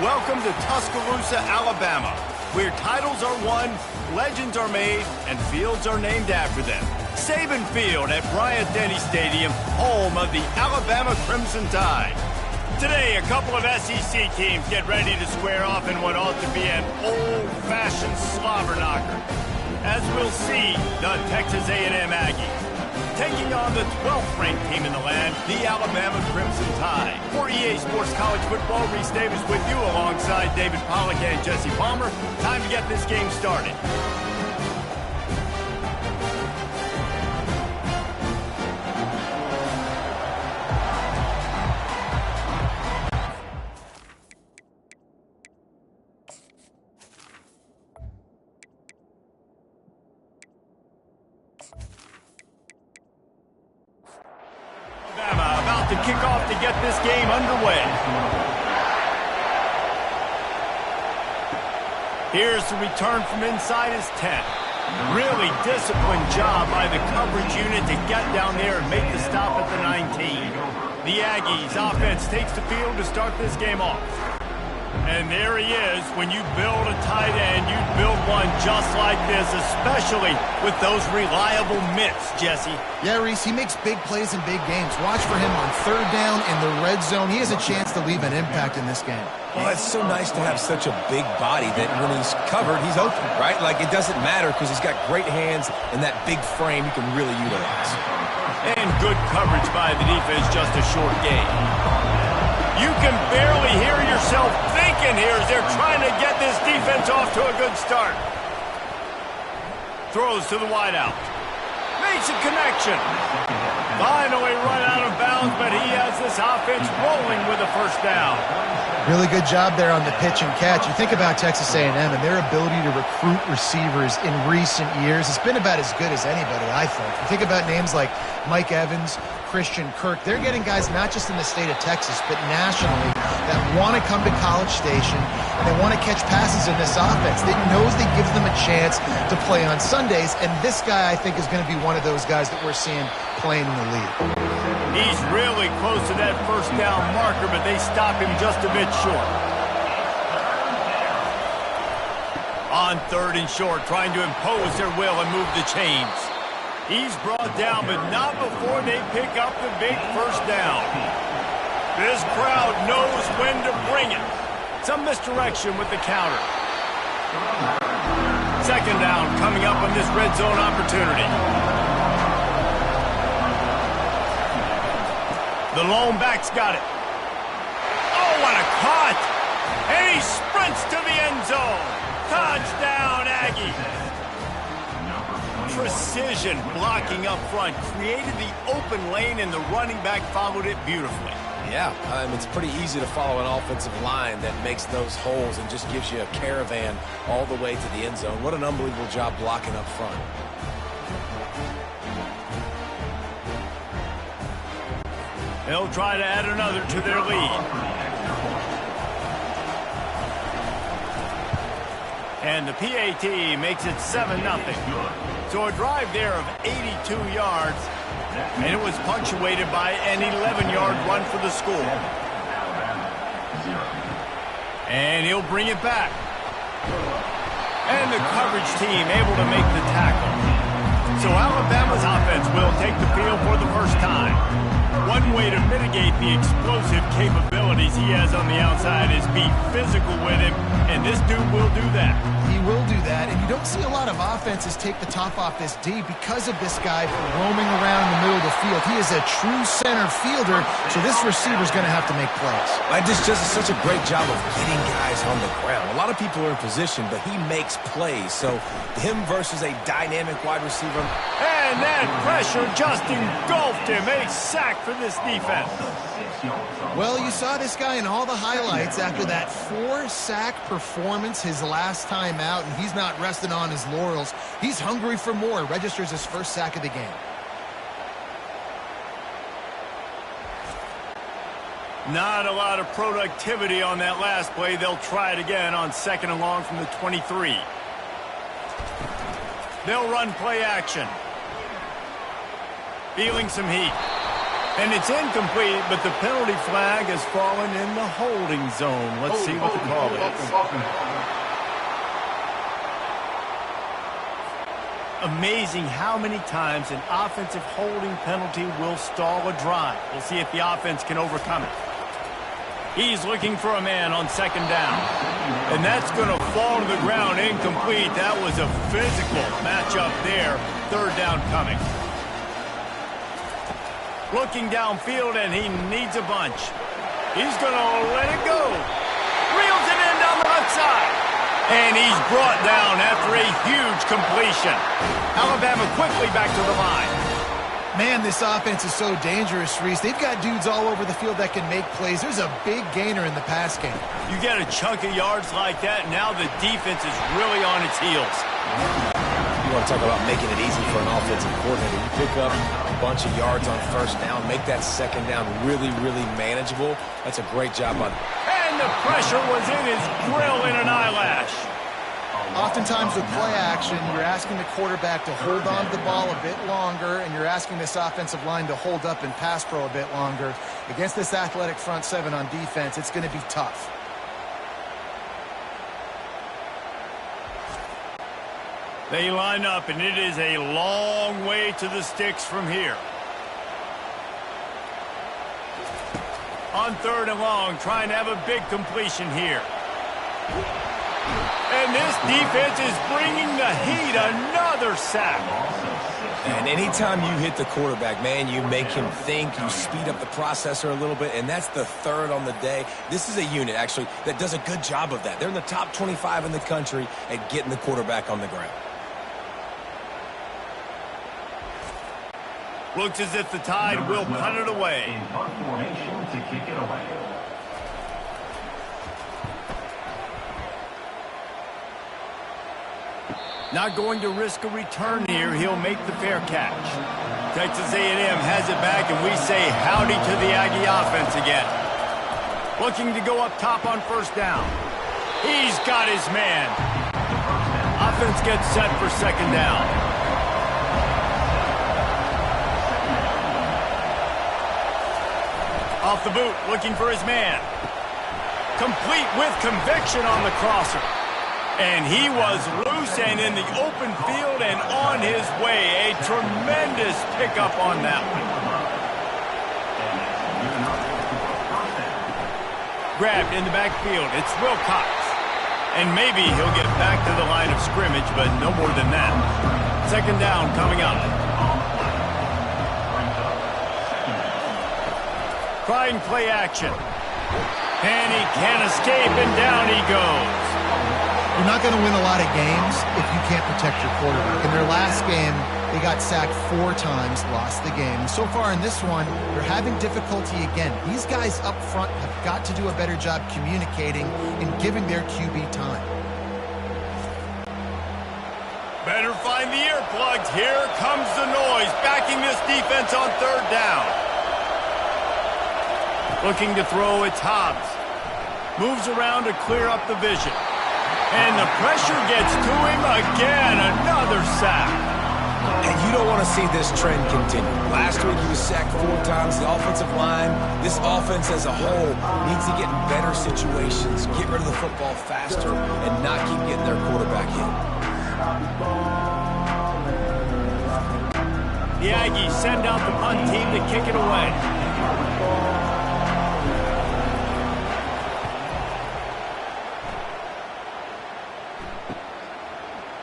welcome to Tuscaloosa, Alabama, where titles are won, legends are made, and fields are named after them. Saban Field at Bryant-Denny Stadium, home of the Alabama Crimson Tide. Today, a couple of SEC teams get ready to square off in what ought to be an old-fashioned slobber knocker. As we'll see, the Texas A&M Aggies taking on the 12th ranked team in the land, the Alabama Crimson Tide. For EA Sports College Football, Reese Davis with you alongside David Pollack and Jesse Palmer. Time to get this game started. About to kick off to get this game underway. Here's the return from inside his 10. Really disciplined job by the coverage unit to get down there and make the stop at the 19. The Aggies offense takes the field to start this game off. And there he is. When you build a tight end, you build one just like this, especially with those reliable mitts, Jesse. Yeah, Reese, he makes big plays in big games. Watch for him on third down in the red zone. He has a chance to leave an impact in this game. Well, it's so nice to have such a big body that when he's covered, he's open, right? Like, it doesn't matter because he's got great hands and that big frame he can really utilize. And good coverage by the defense, just a short gain. You can barely hear yourself thinking here as they're trying to get this defense off to a good start. Throws to the wideout. Makes a connection. Finally run out of bounds, but he has this offense rolling with a first down. Really good job there on the pitch and catch. You think about Texas A&M and their ability to recruit receivers in recent years. It's been about as good as anybody, I think. You think about names like Mike Evans, Christian Kirk. They're getting guys not just in the state of Texas, but nationally that want to come to College Station and they want to catch passes in this offense. They knows they gives them a chance to play on Sundays, and this guy, I think, is going to be one of those guys that we're seeing playing in the league. He's really close to that first down marker, but they stop him just a bit short. On third and short, trying to impose their will and move the chains. He's brought down, but not before they pick up the big first down. This crowd knows when to bring it. Some misdirection with the counter. Second down coming up on this red zone opportunity. The lone back's got it. Oh, what a cut! And he sprints to the end zone. Touchdown, Aggie. Precision blocking up front created the open lane, and the running back followed it beautifully. Yeah, it's pretty easy to follow an offensive line that makes those holes and just gives you a caravan all the way to the end zone. What an unbelievable job blocking up front. They'll try to add another to their lead. And the PAT makes it 7-0. So a drive there of 82 yards, and it was punctuated by an 11-yard run for the score. And he'll bring it back. And the coverage team able to make the tackle. So Alabama's offense will take the field for the first time. One way to mitigate the explosive capabilities he has on the outside is be physical with him, and this dude will do that. He will do that, and you don't see a lot of offenses take the top off this D because of this guy roaming around in the middle of the field. He is a true center fielder, so this receiver's going to have to make plays. Just does such a great job of getting guys on the ground. A lot of people are in position, but he makes plays. So him versus a dynamic wide receiver. And that pressure just engulfed him. A sack for this defense. Well, you saw this guy in all the highlights after that 4-sack performance his last time out, and he's not resting on his laurels. He's hungry for more. Registers his first sack of the game. Not a lot of productivity on that last play. They'll try it again on second and long from the 23. They'll run play action. Feeling some heat. And it's incomplete, but the penalty flag has fallen in the holding zone. Let's see what the call is. Amazing how many times an offensive holding penalty will stall a drive. We'll see if the offense can overcome it. He's looking for a man on second down. And that's going to fall to the ground incomplete. That was a physical matchup there. Third down coming. Looking downfield, and he needs a bunch. He's going to let it go. Reels it in down the left side. And he's brought down after a huge completion. Alabama quickly back to the line. Man, this offense is so dangerous, Reese. They've got dudes all over the field that can make plays. There's a big gainer in the pass game. You get a chunk of yards like that, now the defense is really on its heels. You want to talk about making it easy for an offensive coordinator. You pick up a bunch of yards on first down, make that second down really, really manageable. That's a great job by them. And the pressure was in his grill in an eyelash. Oftentimes with play action, you're asking the quarterback to hold on to the ball a bit longer, and you're asking this offensive line to hold up and pass pro a bit longer. Against this athletic front seven on defense, it's going to be tough. They line up, and it is a long way to the sticks from here. On third and long, trying to have a big completion here. And this defense is bringing the heat. Another sack. And anytime you hit the quarterback, man, you make him think, you speed up the processor a little bit, and that's the third on the day. This is a unit, actually, that does a good job of that. They're in the top 25 in the country at getting the quarterback on the ground. Looks as if the Tide will punt it away. In punt formation to kick it away. Not going to risk a return here. He'll make the fair catch. Texas A&M has it back, and we say howdy to the Aggie offense again. Looking to go up top on first down. He's got his man. Offense gets set for second down. Off the boot, looking for his man. Complete with conviction on the crosser. And he was loose and in the open field and on his way. A tremendous pickup on that one. Grabbed in the backfield. It's Wilcox. And maybe he'll get back to the line of scrimmage, but no more than that. Second down coming up. Trying play action. And he can't escape, and down he goes. You're not going to win a lot of games if you can't protect your quarterback. In their last game, they got sacked 4 times, lost the game. And so far in this one, they're having difficulty again. These guys up front have got to do a better job communicating and giving their QB time. Better find the earplugs. Here comes the noise, backing this defense on third down. Looking to throw, it's Hobbs. Moves around to clear up the vision. And the pressure gets to him again. Another sack. And you don't want to see this trend continue. Last week he was sacked 4 times. The offensive line, this offense as a whole, needs to get in better situations, get rid of the football faster, and not keep getting their quarterback hit. The Aggies send out the punt team to kick it away.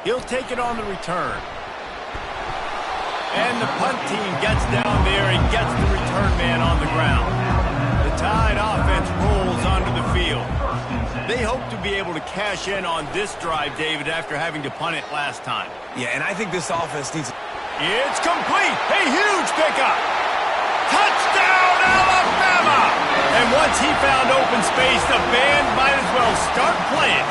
He'll take it on the return. And the punt team gets down there and gets the return man on the ground. The Tide offense rolls onto the field. They hope to be able to cash in on this drive, David, after having to punt it last time. Yeah, and I think this offense needs... It's complete! A huge pickup! Touchdown, Alabama! And once he found open space, the band might as well start playing.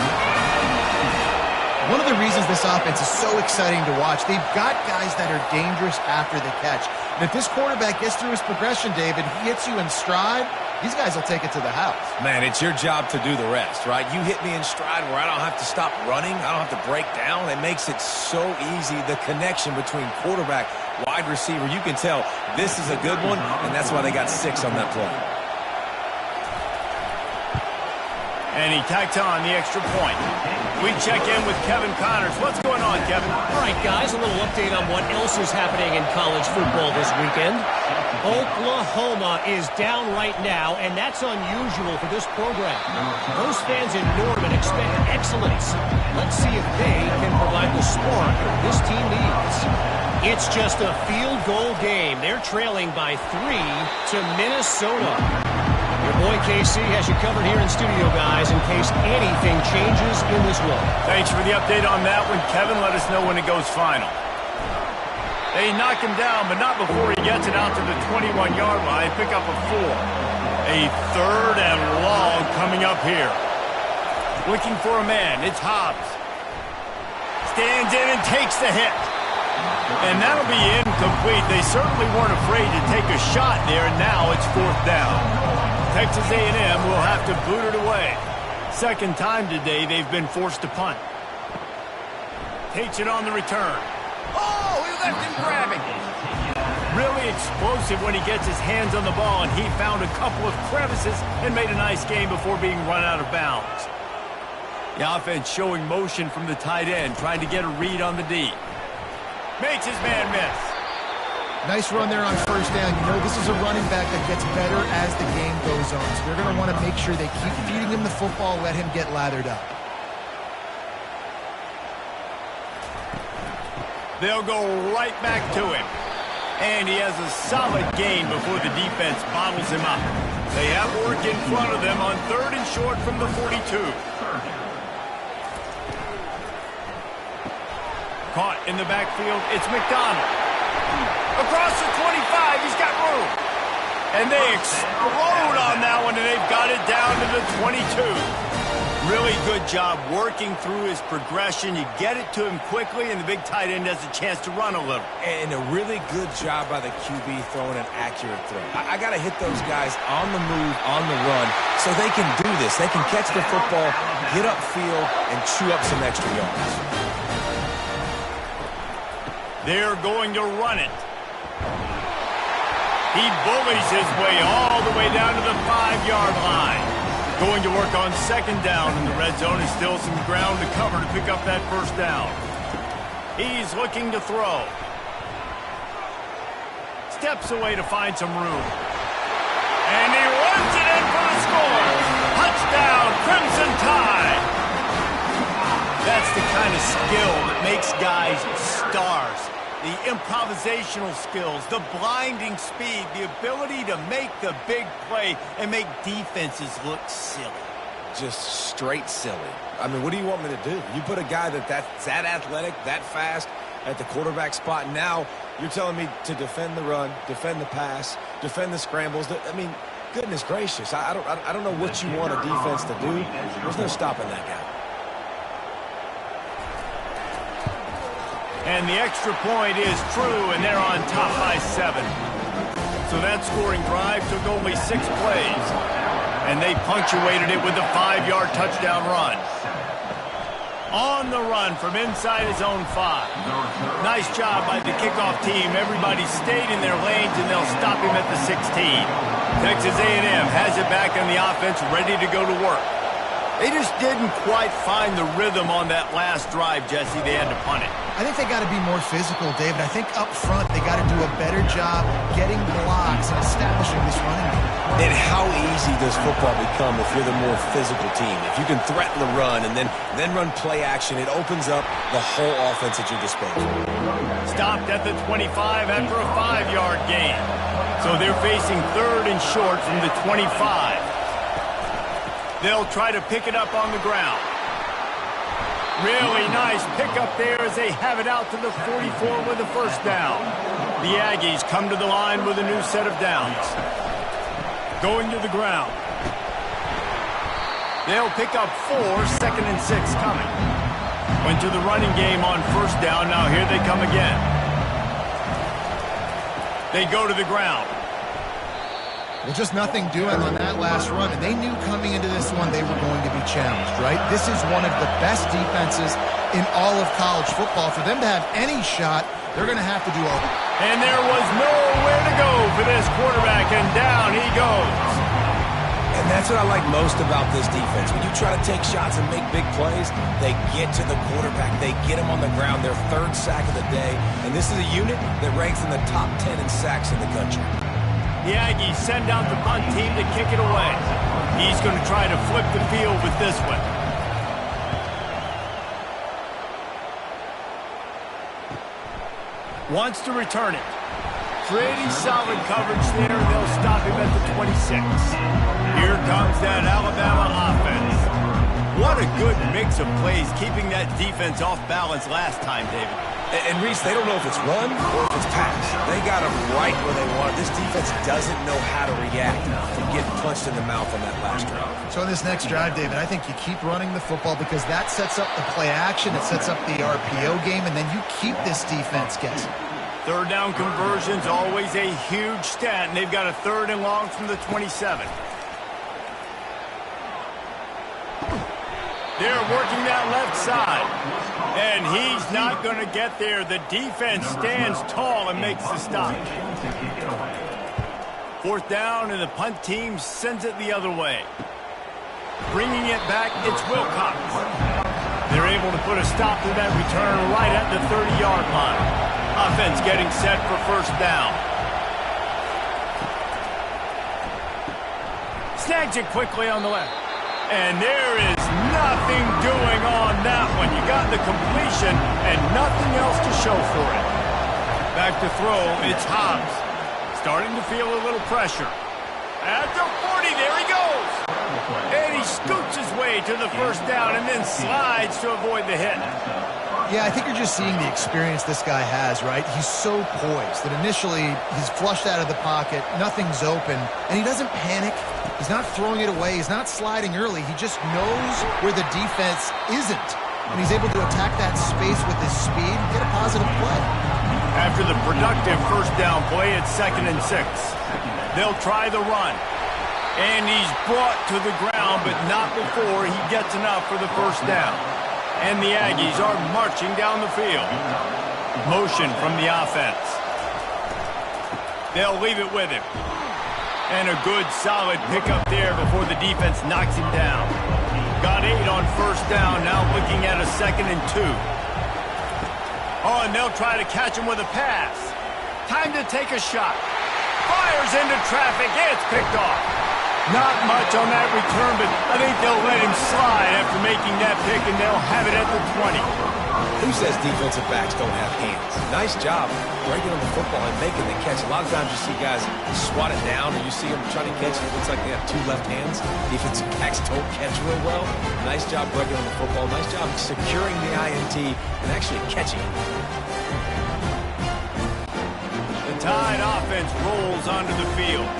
One of the reasons this offense is so exciting to watch, they've got guys that are dangerous after the catch. And if this quarterback gets through his progression, David, he hits you in stride, these guys will take it to the house. Man, it's your job to do the rest, right? You hit me in stride where I don't have to stop running. I don't have to break down. It makes it so easy, the connection between quarterback, wide receiver. You can tell this is a good one, and that's why they got 6 on that play. And he tacked on the extra point. We check in with Kevin Connors. What's going on, Kevin? All right, guys, a little update on what else is happening in college football this weekend. Oklahoma is down right now, and that's unusual for this program. Most fans in Norman expect excellence. Let's see if they can provide the spark this team needs. It's just a field goal game. They're trailing by 3 to Minnesota. Your boy KC has you covered here in studio, guys, in case anything changes in this one. Thanks for the update on that one, Kevin. Let us know when it goes final. They knock him down, but not before he gets it out to the 21-yard line. Pick up a 4. A 3rd and long coming up here. Looking for a man. It's Hobbs. Stands in and takes the hit. And that'll be incomplete. They certainly weren't afraid to take a shot there, and now it's 4th down. Texas A&M will have to boot it away. Second time today they've been forced to punt. Takes it on the return. Oh, he left him grabbing. Really explosive when he gets his hands on the ball, and he found a couple of crevices and made a nice game before being run out of bounds. The offense showing motion from the tight end, trying to get a read on the D. Makes his man miss. Nice run there on first down. You know, this is a running back that gets better as the game goes on. So they're going to want to make sure they keep feeding him the football, let him get lathered up. They'll go right back to him. And he has a solid gain before the defense bottles him up. They have work in front of them on 3rd and short from the 42. Caught in the backfield, it's McDonald. Across the 25, he's got room. And they explode on that one, and they've got it down to the 22. Really good job working through his progression. You get it to him quickly, and the big tight end has a chance to run a little. And a really good job by the QB throwing an accurate throw. I got to hit those guys on the move, on the run, so they can do this. They can catch the football, get upfield, and chew up some extra yards. They're going to run it. He bullies his way all the way down to the 5-yard line. Going to work on 2nd down in the red zone. Is still some ground to cover to pick up that 1st down. He's looking to throw. Steps away to find some room. And he runs it in for the score. Touchdown, Crimson Tide. That's the kind of skill that makes guys stars. The improvisational skills, the blinding speed, the ability to make the big play and make defenses look silly. Just straight silly. I mean, what do you want me to do? You put a guy that's that athletic, that fast at the quarterback spot. Now you're telling me to defend the run, defend the pass, defend the scrambles. I mean, goodness gracious. I don't know what you want a defense to do. There's no stopping that guy. And the extra point is true, and they're on top by 7. So that scoring drive took only 6 plays. And they punctuated it with a 5-yard touchdown run. On the run from inside his own 5. Nice job by the kickoff team. Everybody stayed in their lanes, and they'll stop him at the 16. Texas A&M has it back on the offense, ready to go to work. They just didn't quite find the rhythm on that last drive, Jesse. They had to punt it. I think they got to be more physical, David. I think up front they got to do a better job getting blocks and establishing this running game. And how easy does football become if you're the more physical team? If you can threaten the run and then run play action, it opens up the whole offense at your disposal. Stopped at the 25 after a 5-yard gain. So they're facing 3rd and short from the 25. They'll try to pick it up on the ground. Really nice pickup there as they have it out to the 44 with the 1st down. The Aggies come to the line with a new set of downs. Going to the ground. They'll pick up 4, 2nd and 6 coming. Went to the running game on 1st down. Now here they come again. They go to the ground. Well, just nothing doing on that last run, and they knew coming into this one they were going to be challenged, right? This is one of the best defenses in all of college football. For them to have any shot, they're going to have to do all. And there was nowhere to go for this quarterback, and down he goes. And that's what I like most about this defense. When you try to take shots and make big plays, they get to the quarterback. They get him on the ground, their third sack of the day. And this is a unit that ranks in the top 10 in sacks in the country. The Aggies send out the punt team to kick it away. He's going to try to flip the field with this one. Wants to return it. Pretty solid coverage there, and they'll stop him at the 26. Here comes that Alabama offense. What a good mix of plays, keeping that defense off balance last time, David. And Reese, they don't know if it's run or if it's pass. They got them right where they want it. This defense doesn't know how to react from getting punched in the mouth on that last drive. So in this next drive, David, I think you keep running the football because that sets up the play action, it sets up the RPO game, and then you keep this defense guessing. Third down conversion's always a huge stat, and they've got a 3rd and long from the 27. They're working that left side, and he's not going to get there. The defense stands tall and makes the stop. 4th down, and the punt team sends it the other way. Bringing it back, it's Wilcox. They're able to put a stop to that return right at the 30-yard line. Offense getting set for 1st down. Snags it quickly on the left. And there is nothing doing on that one. You got the completion and nothing else to show for it. Back to throw, it's Hobbs. Starting to feel a little pressure. At the 40, there he goes. And he scoots his way to the 1st down and then slides to avoid the hit. Yeah, I think you're just seeing the experience this guy has, right? He's so poised that initially he's flushed out of the pocket, nothing's open, and he doesn't panic. He's not throwing it away. He's not sliding early. He just knows where the defense isn't, and he's able to attack that space with his speed and get a positive play. After the productive 1st down play, it's 2nd and 6. They'll try the run, and he's brought to the ground, but not before he gets enough for the 1st down. And the Aggies are marching down the field. Motion from the offense. They'll leave it with him. And a good, solid pickup there before the defense knocks him down. Got 8 on 1st down, now looking at a 2nd and 2. Oh, and they'll try to catch him with a pass. Time to take a shot. Fires into traffic, it's picked off. Not much on that return, but I think they'll let him slide after making that pick, and they'll have it at the 20. Who says defensive backs don't have hands? Nice job breaking on the football and making the catch. A lot of times you see guys swat it down, or you see them trying to catch it. It looks like they have 2 left hands. Defensive backs don't catch real well. Nice job breaking on the football. Nice job securing the INT and actually catching it. The Tide offense rolls onto the field.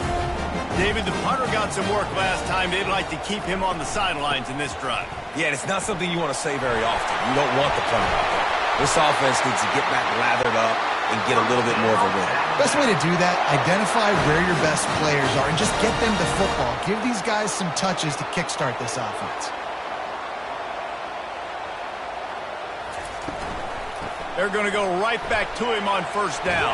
David, the punter got some work last time. They'd like to keep him on the sidelines in this drive. Yeah, and it's not something you want to say very often. You don't want the punter out there. This offense needs to get back lathered up and get a little bit more of a rhythm. Best way to do that, identify where your best players are and just get them the football. Give these guys some touches to kickstart this offense. They're going to go right back to him on 1st down.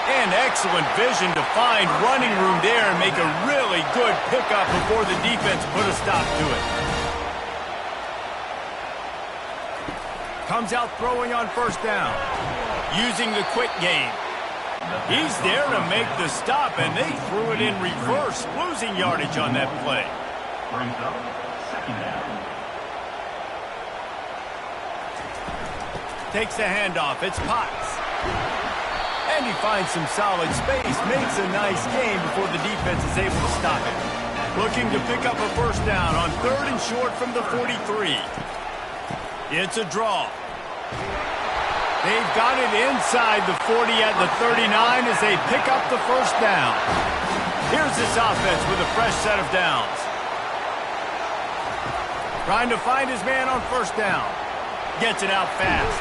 And excellent vision to find running room there and make a really good pickup before the defense put a stop to it. Comes out throwing on 1st down. Using the quick game. He's there to make the stop, and they threw it in reverse, losing yardage on that play. Brings up 2nd down. Takes the handoff. It's Potts. And he finds some solid space, makes a nice game before the defense is able to stop it. Looking to pick up a 1st down on 3rd and short from the 43. It's a draw. They've got it inside the 40 at the 39 as they pick up the 1st down. Here's this offense with a fresh set of downs. Trying to find his man on 1st down. Gets it out fast.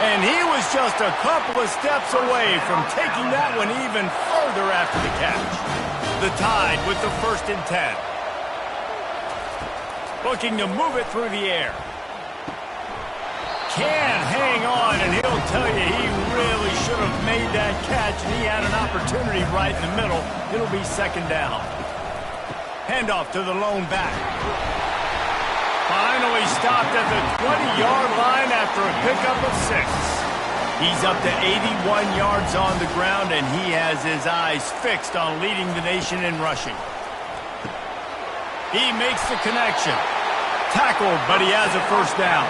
And he was just a couple of steps away from taking that one even further after the catch. the Tide with the 1st and 10. Looking to move it through the air. Can't hang on, and he'll tell you he really should have made that catch, and he had an opportunity right in the middle. It'll be 2nd down. Handoff to the lone back. Finally stopped at the 20-yard line after a pickup of 6. He's up to 81 yards on the ground, and he has his eyes fixed on leading the nation in rushing. He makes the connection. Tackled, but he has a 1st down.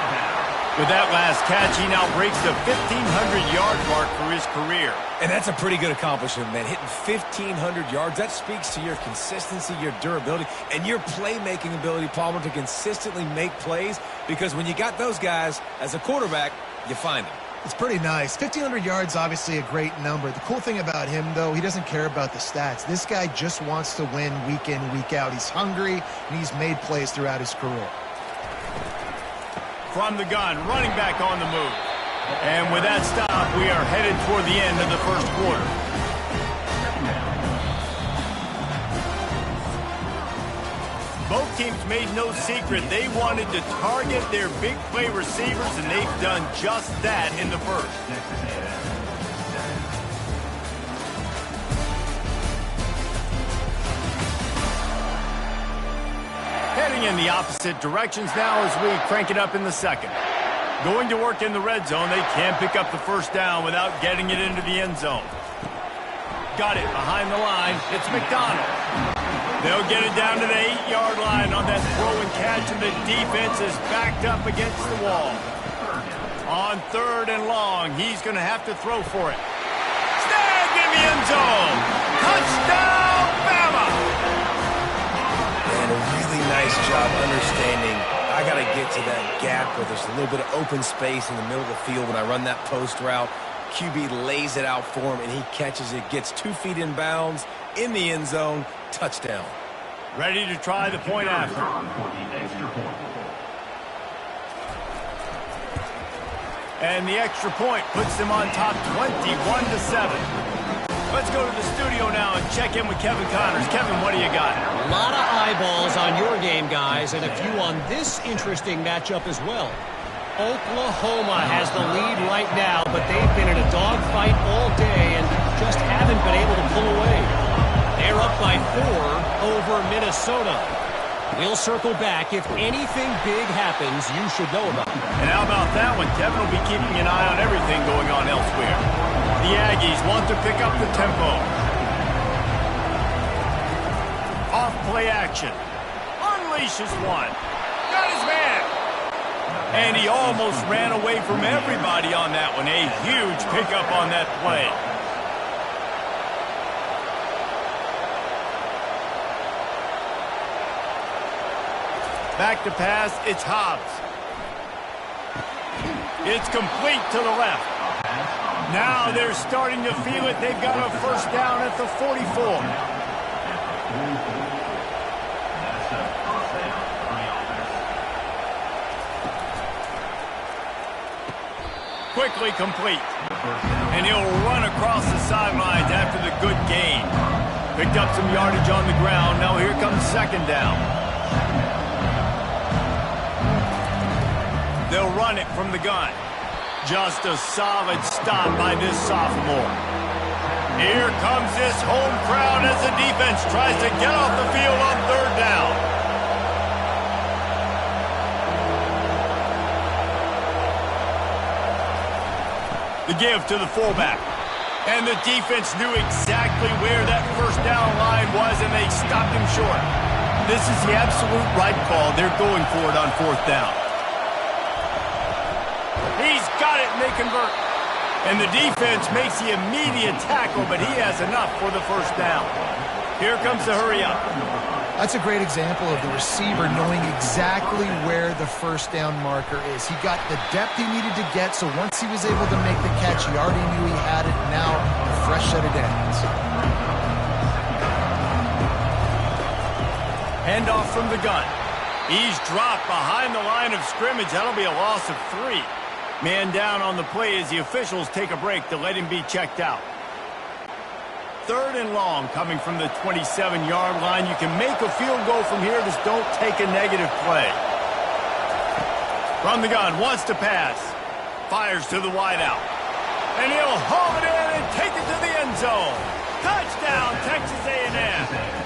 With that last catch, he now breaks the 1,500-yard mark for his career. And that's a pretty good accomplishment, man. Hitting 1,500 yards, that speaks to your consistency, your durability, and your playmaking ability, Palmer, to consistently make plays. Because when you got those guys, as a quarterback, you find them. It's pretty nice. 1,500 yards, obviously a great number. The cool thing about him, though, he doesn't care about the stats. This guy just wants to win week in, week out. He's hungry, and he's made plays throughout his career. From the gun, running back on the move. And with that stop, we are headed toward the end of the 1st quarter. Both teams made no secret they wanted to target their big play receivers, and they've done just that in the 1st. Heading in the opposite directions now as we crank it up in the 2nd. Going to work in the red zone, they can't pick up the 1st down without getting it into the end zone. Got it behind the line. It's McDonald. They'll get it down to the 8-yard line on that throw and catch, and the defense is backed up against the wall. On 3rd and long, he's going to have to throw for it. Snagged in the end zone. Touchdown, Bama! And a really nice job understanding I got to get to that gap where there's a little bit of open space in the middle of the field when I run that post route. QB lays it out for him, and he catches it, gets 2 feet in bounds, in the end zone, touchdown. Ready to try the point after. And the extra point puts them on top 21-7. Let's go to the studio now and check in with Kevin Connors. Kevin, what do you got? A lot of eyeballs on your game, guys, and a few on this interesting matchup as well. Oklahoma has the lead right now, but they've been in a dogfight all day and just haven't been able to pull away. They're up by 4 over Minnesota. We'll circle back. If anything big happens, you should know about it. And how about that one? Kevin will be keeping an eye on everything going on elsewhere. The Aggies want to pick up the tempo. Off play action. Unleashes one. Got his man. And he almost ran away from everybody on that one. A huge pickup on that play. Back to pass, it's Hobbs. It's complete to the left. Now they're starting to feel it. They've got a 1st down at the 44. Quickly complete. And he'll run across the sidelines after the good gain. Picked up some yardage on the ground. Now here comes 2nd down. They'll run it from the gun. Just a solid stop by this sophomore. Here comes this home crowd as the defense tries to get off the field on 3rd down. The give to the fullback. And the defense knew exactly where that 1st down line was, and they stopped him short. This is the absolute right call. They're going for it on 4th down. He's got it, and they convert. And the defense makes the immediate tackle, but he has enough for the 1st down. Here comes the hurry up. That's a great example of the receiver knowing exactly where the 1st down marker is. He got the depth he needed to get, so once he was able to make the catch, he already knew he had it. Now, a fresh set of downs. Handoff from the gun. He's dropped behind the line of scrimmage. That'll be a loss of 3. Man down on the play as the officials take a break to let him be checked out. 3rd and long coming from the 27-yard line. You can make a field goal from here. Just don't take a negative play. From the gun, wants to pass. Fires to the wideout. And he'll haul it in and take it to the end zone. Touchdown, Texas A&M.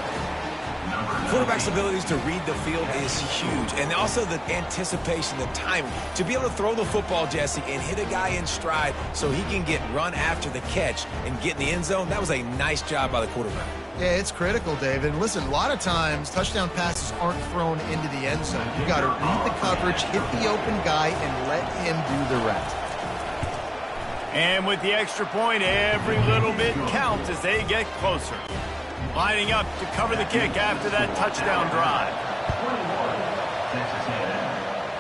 Quarterback's abilities to read the field is huge. And also the anticipation, the timing. To be able to throw the football, Jesse, and hit a guy in stride so he can get run after the catch and get in the end zone, that was a nice job by the quarterback. Yeah, it's critical, David. And listen, a lot of times touchdown passes aren't thrown into the end zone. You got to read the coverage, hit the open guy, and let him do the rest. And with the extra point, every little bit counts as they get closer. Lining up to cover the kick after that touchdown drive.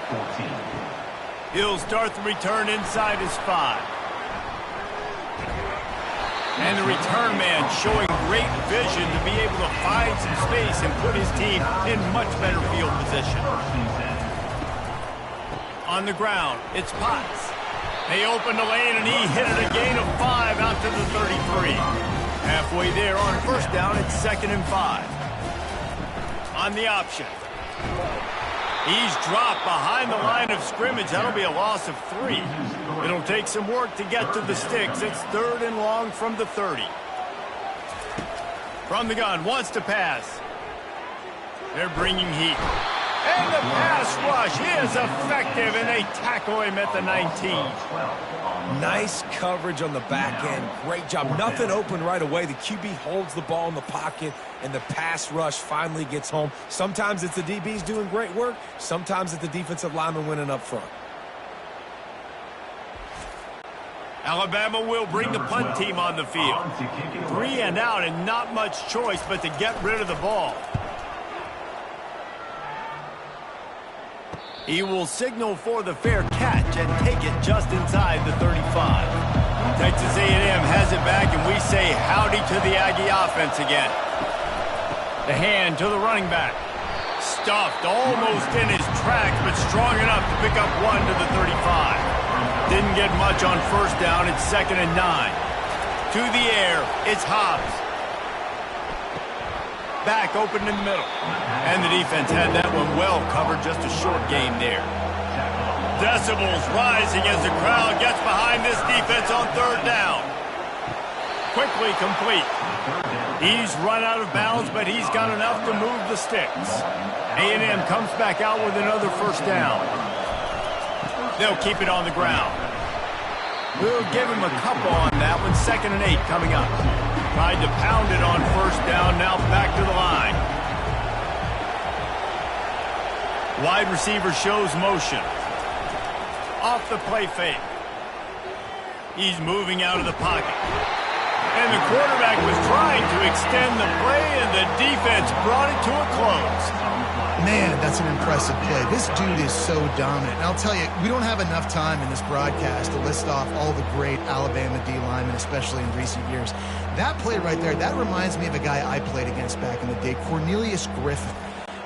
14. He'll start the return inside his 5. And the return man showing great vision to be able to find some space and put his team in much better field position. On the ground, it's Potts. They open the lane and he hit it a gain of 5 out to the 33. Halfway there on 1st down, it's 2nd and 5. On the option. He's dropped behind the line of scrimmage. That'll be a loss of 3. It'll take some work to get to the sticks. It's 3rd and long from the 30. From the gun, wants to pass. They're bringing heat. And the pass rush is effective, and they tackle him at the 19. Nice coverage on the back end. Great job. Nothing open right away. The QB holds the ball in the pocket, and the pass rush finally gets home. Sometimes it's the DBs doing great work. Sometimes it's the defensive lineman winning up front. Alabama will bring the punt team on the field. 3 and out, and not much choice but to get rid of the ball. He will signal for the fair catch and take it just inside the 35. Texas A&M has it back, and we say howdy to the Aggie offense again. The hand to the running back. Stuffed almost in his tracks, but strong enough to pick up 1 to the 35. Didn't get much on 1st down. It's 2nd and 9. To the air, it's Hobbs. Back open in the middle. And the defense had that one well covered. Just a short gain there. Decibels rising as the crowd gets behind this defense on 3rd down. Quickly complete. He's run out of bounds, but he's got enough to move the sticks. A&M comes back out with another 1st down. They'll keep it on the ground. We'll give him a couple on that one. 2nd and 8 coming up. Tried to pound it on 1st down, now back to the line. Wide receiver shows motion. Off the play fake. He's moving out of the pocket. And the quarterback was trying to extend the play, and the defense brought it to a close. Man, that's an impressive play. This dude is so dominant. And I'll tell you, we don't have enough time in this broadcast to list off all the great Alabama D linemen, especially in recent years. That play right there, that reminds me of a guy I played against back in the day, Cornelius Griffin,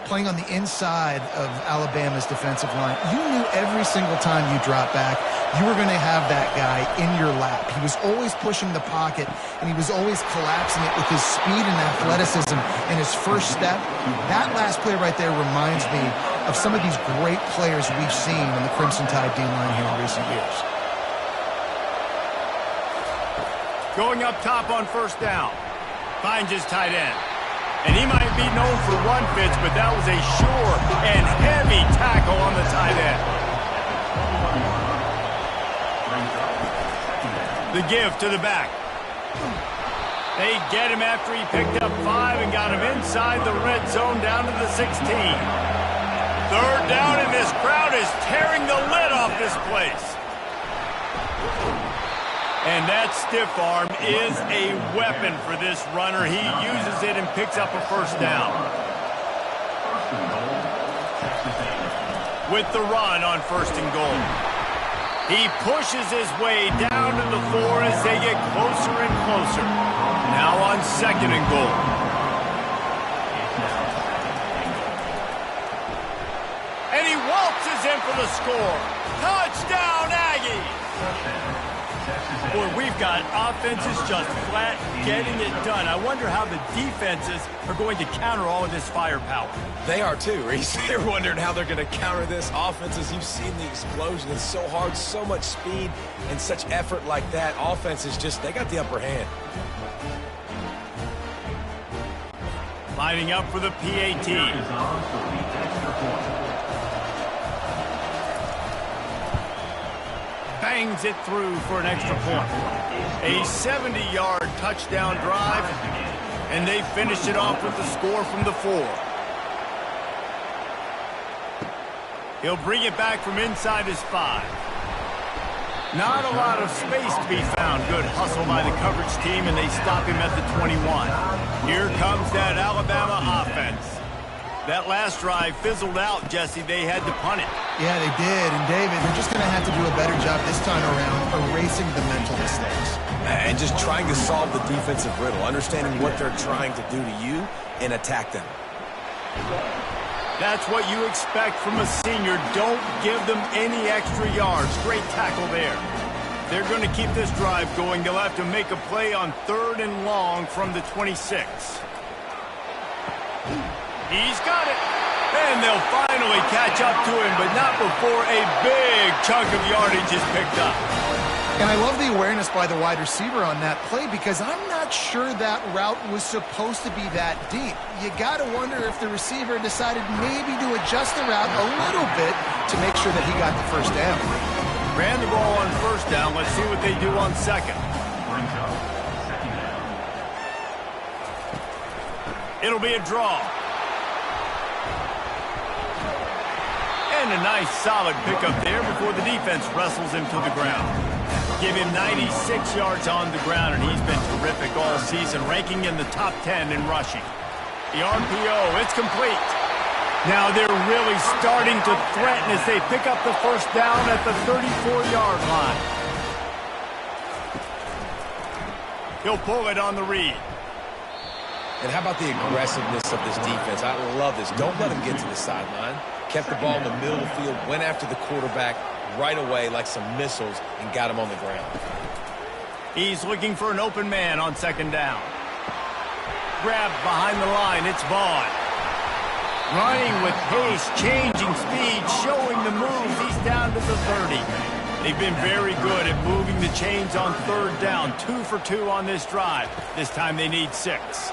playing on the inside of Alabama's defensive line. You knew every single time you dropped back, you were going to have that guy in your lap. He was always pushing the pocket, and he was always collapsing it with his speed and athleticism and his first step. That last play right there reminds me of some of these great players we've seen in the Crimson Tide D-line here in recent years. Going up top on 1st down. Finds his tight end. And he might be known for run fits, but that was a sure and heavy tackle on the tight end. The give to the back. They get him after he picked up 5 and got him inside the red zone down to the 16. 3rd down, and this crowd is tearing the lid off this place. And that stiff arm is a weapon for this runner. He uses it and picks up a 1st down. With the run on 1st and goal. He pushes his way down to the 4 as they get closer and closer. Now on 2nd and goal. And he waltzes in for the score. Touchdown, Aggies! Boy, we've got offenses just flat getting it done. I wonder how the defenses are going to counter all of this firepower. They are too, Reese. They're wondering how they're going to counter this. Offenses, you've seen the explosion. It's so hard, so much speed, and such effort like that. Offenses just, they got the upper hand. Lining up for the PAT. Bangs it through for an extra point. A 70-yard touchdown drive, and they finish it off with the score from the 4. He'll bring it back from inside his 5. Not a lot of space to be found. Good hustle by the coverage team, and they stop him at the 21. Here comes that Alabama offense. That last drive fizzled out, Jesse. They had to punt it. Yeah, they did. And, David, they're just going to have to do a better job this time around erasing the mental mistakes. And just trying to solve the defensive riddle, understanding what they're trying to do to you and attack them. That's what you expect from a senior. Don't give them any extra yards. Great tackle there. They're going to keep this drive going. They'll have to make a play on 3rd and long from the 26. He's got it. And they'll finally catch up to him, but not before a big chunk of yardage is picked up. And I love the awareness by the wide receiver on that play because I'm not sure that route was supposed to be that deep. You got to wonder if the receiver decided maybe to adjust the route a little bit to make sure that he got the first down. Ran the ball on 1st down. Let's see what they do on 2nd. It'll be a draw. And a nice solid pickup there before the defense wrestles him to the ground. Give him 96 yards on the ground, and he's been terrific all season, ranking in the top 10 in rushing. The RPO, it's complete. Now they're really starting to threaten as they pick up the 1st down at the 34-yard line. He'll pull it on the read. And how about the aggressiveness of this defense? I love this. Don't let him get to the sideline. Kept the ball in the middle of the field, went after the quarterback right away like some missiles and got him on the ground. He's looking for an open man on 2nd down. Grabbed behind the line, it's Vaughn. Running with pace, changing speed, showing the moves. He's down to the 30. They've been very good at moving the chains on 3rd down. 2 for 2 on this drive. This time they need 6.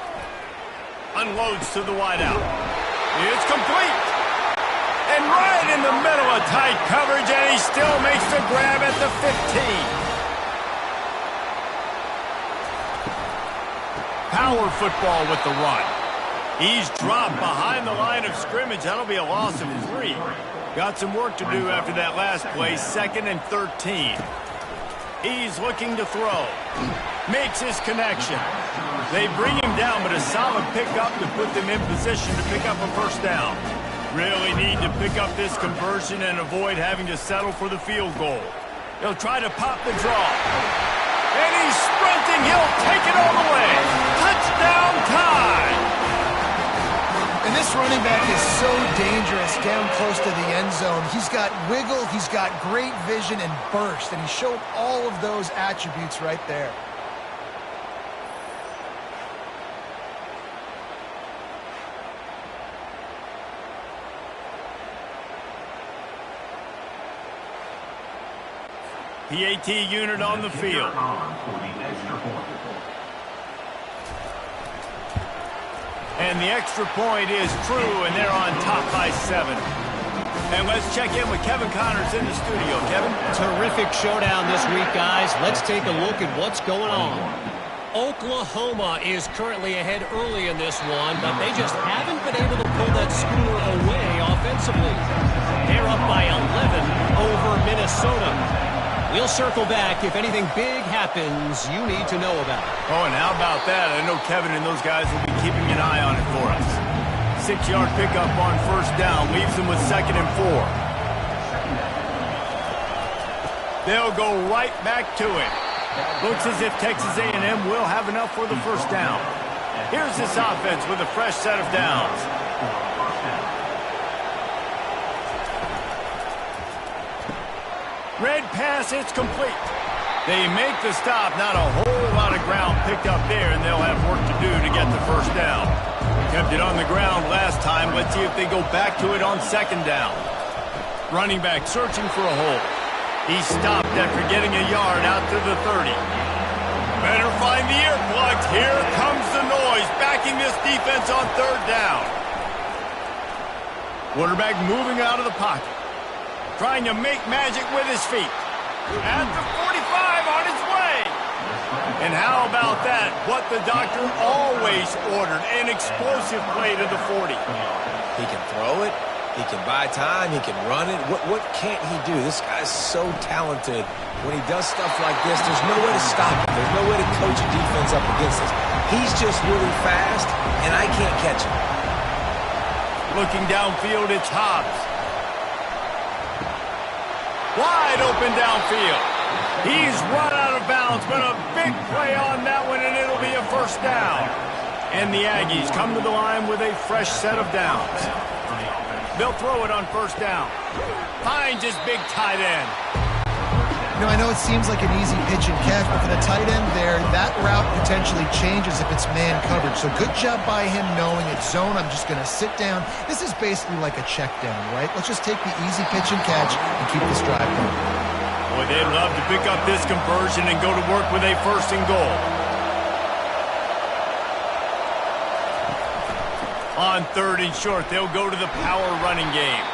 Unloads to the wideout. It's complete. And right in the middle of tight coverage, and he still makes the grab at the 15. Power football with the run. He's dropped behind the line of scrimmage. That'll be a loss of 3. Got some work to do after that last play. 2nd and 13. He's looking to throw. Makes his connection. They bring him down, but a solid pickup to put them in position to pick up a 1st down. Really need to pick up this conversion and avoid having to settle for the field goal. He'll try to pop the draw. And he's sprinting. He'll take it all the way. Touchdown time! And this running back is so dangerous down close to the end zone. He's got wiggle, he's got great vision and burst, and he showed all of those attributes right there. PAT unit on the field. And the extra point is true, and they're on top by 7. And let's check in with Kevin Connors in the studio. Kevin? Terrific showdown this week, guys. Let's take a look at what's going on. Oklahoma is currently ahead early in this one, but they just haven't been able to pull that schooner away offensively. They're up by 11 over Minnesota. We'll circle back if anything big happens you need to know about. Oh, and how about that? I know Kevin and those guys will be keeping an eye on it for us. 6-yard pickup on 1st down. Leaves them with 2nd and 4. They'll go right back to it. Looks as if Texas A&M will have enough for the 1st down. Here's this offense with a fresh set of downs. Red pass, it's complete. They make the stop. Not a whole lot of ground picked up there, and they'll have work to do to get the first down. Kept it on the ground last time. Let's see if they go back to it on second down. Running back searching for a hole. He stopped after getting a yard out to the 30. Better find the earplugs. Here comes the noise, backing this defense on third down. Quarterback moving out of the pocket. Trying to make magic with his feet. At the 45 on his way. And how about that? What the doctor always ordered, an explosive play to the 40. He can throw it. He can buy time. He can run it. What can't he do? This guy's so talented. When he does stuff like this, there's no way to stop him. There's no way to coach a defense up against this. He's just really fast, and I can't catch him. Looking downfield, it's Hobbs. Wide open downfield. He's run out of bounds, but a big play on that one, and it'll be a first down. And the Aggies come to the line with a fresh set of downs. They'll throw it on first down. Finds his big tight end. You know, I know it seems like an easy pitch and catch, but for the tight end there, that route potentially changes if it's man coverage. So good job by him knowing it's zone. I'm just going to sit down. This is basically like a check down, right? Let's just take the easy pitch and catch and keep this drive going. Boy, they'd love to pick up this conversion and go to work with a first and goal. On third and short, they'll go to the power running game.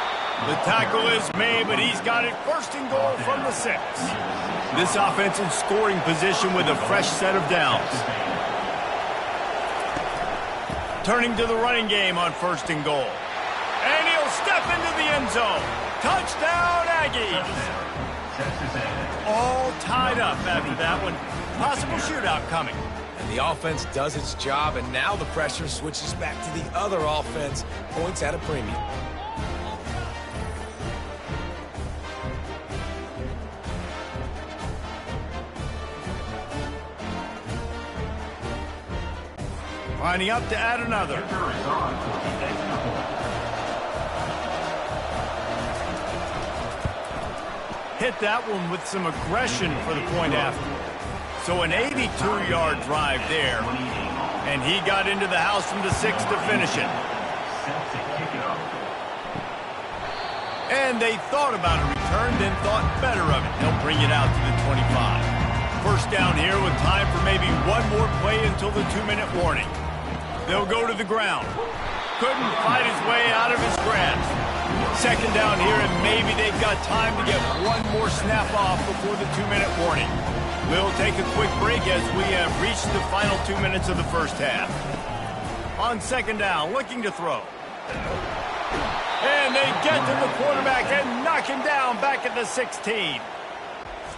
The tackle is made, but he's got it first and goal from the 6. This offense in scoring position with a fresh set of downs. Turning to the running game on first and goal. And he'll step into the end zone. Touchdown, Aggies! All tied up after that one. Possible shootout coming. And the offense does its job, and now the pressure switches back to the other offense. Points at a premium. Lining up to add another. Hit that one with some aggression for the point after. So an 82-yard drive there. And he got into the house from the 6 to finish it. And they thought about a return, then thought better of it. They'll bring it out to the 25. First down here with time for maybe one more play until the 2-minute warning. They'll go to the ground. Couldn't fight his way out of his grasp. Second down here, and maybe they've got time to get one more snap off before the 2-minute warning. We'll take a quick break as we have reached the final 2 minutes of the first half. On second down, looking to throw. And they get to the quarterback and knock him down back at the 16.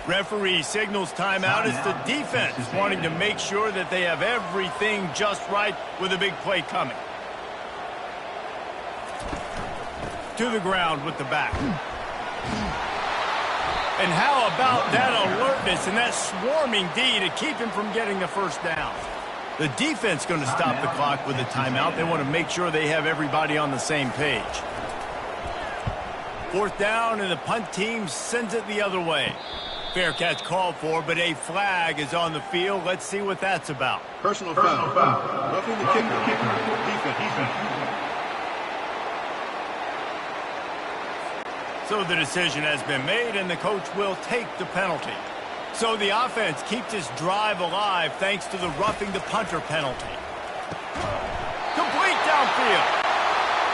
Referee signals timeout as the defense wanting to make sure that they have everything just right with a big play coming. To the ground with the back. And how about that alertness and that swarming D to keep him from getting the first down? The defense going to stop the clock with a timeout. They want to make sure they have everybody on the same page. Fourth down, and the punt team sends it the other way. Fair catch called for, but a flag is on the field. Let's see what that's about. Personal foul. Roughing the kicker. Defense. So the decision has been made, and the coach will take the penalty. So the offense keeps this drive alive thanks to the roughing the punter penalty. Complete downfield.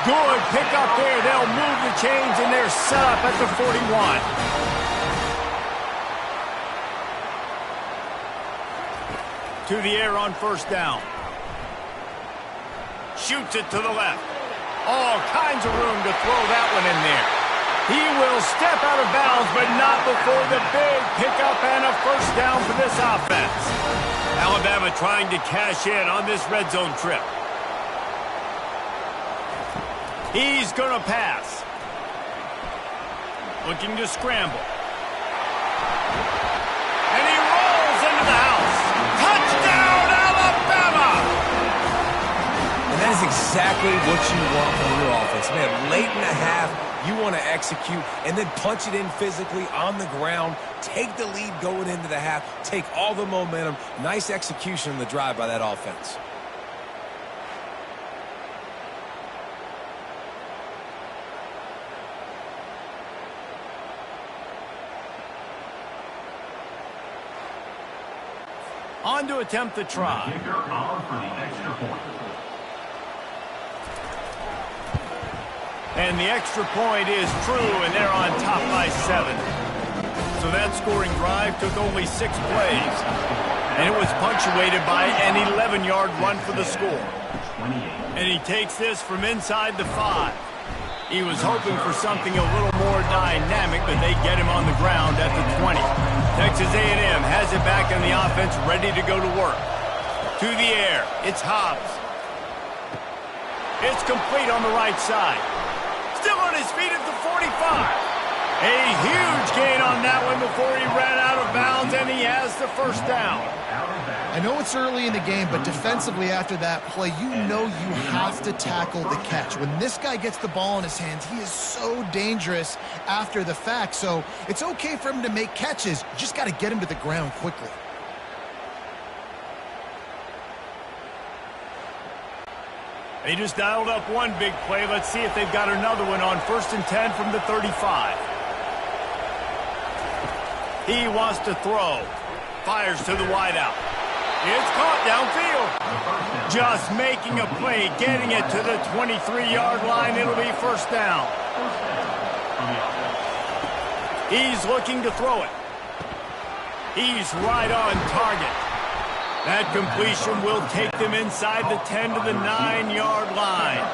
Good pick up there. They'll move the chains, and they're set up at the 41. To the air on first down. Shoots it to the left. All kinds of room to throw that one in there. He will step out of bounds, but not before the big pickup and a first down for this offense. Alabama trying to cash in on this red zone trip. He's going to pass. Looking to scramble. And he rolls into the house. Touchdown, Alabama! And that is exactly what you want from your offense. Man, late in the half, You want to execute and then punch it in physically on the ground, take the lead going into the half, take all the momentum. Nice execution on the drive by that offense. On to attempt the try. Kicker on for the extra point. And the extra point is true, and they're on top by 7. So that scoring drive took only 6 plays. And it was punctuated by an 11-yard run for the score. And he takes this from inside the 5. He was hoping for something a little more dynamic, but they get him on the ground at the 20. Texas A&M has it back in the offense, ready to go to work. To the air, it's Hobbs. It's complete on the right side. Still on his feet at the 45. A huge gain on that one before he ran out of bounds, and he has the first down. I know it's early in the game, but defensively after that play, you know you have to tackle the catch. When this guy gets the ball in his hands, he is so dangerous after the fact. So it's okay for him to make catches. You just got to get him to the ground quickly. They just dialed up one big play. Let's see if they've got another one on 1st and 10 from the 35. He wants to throw. Fires to the wideout. It's caught downfield. Just making a play, getting it to the 23-yard line. It'll be first down. He's looking to throw it. He's right on target. That completion will take them inside the 10 to the 9-yard line.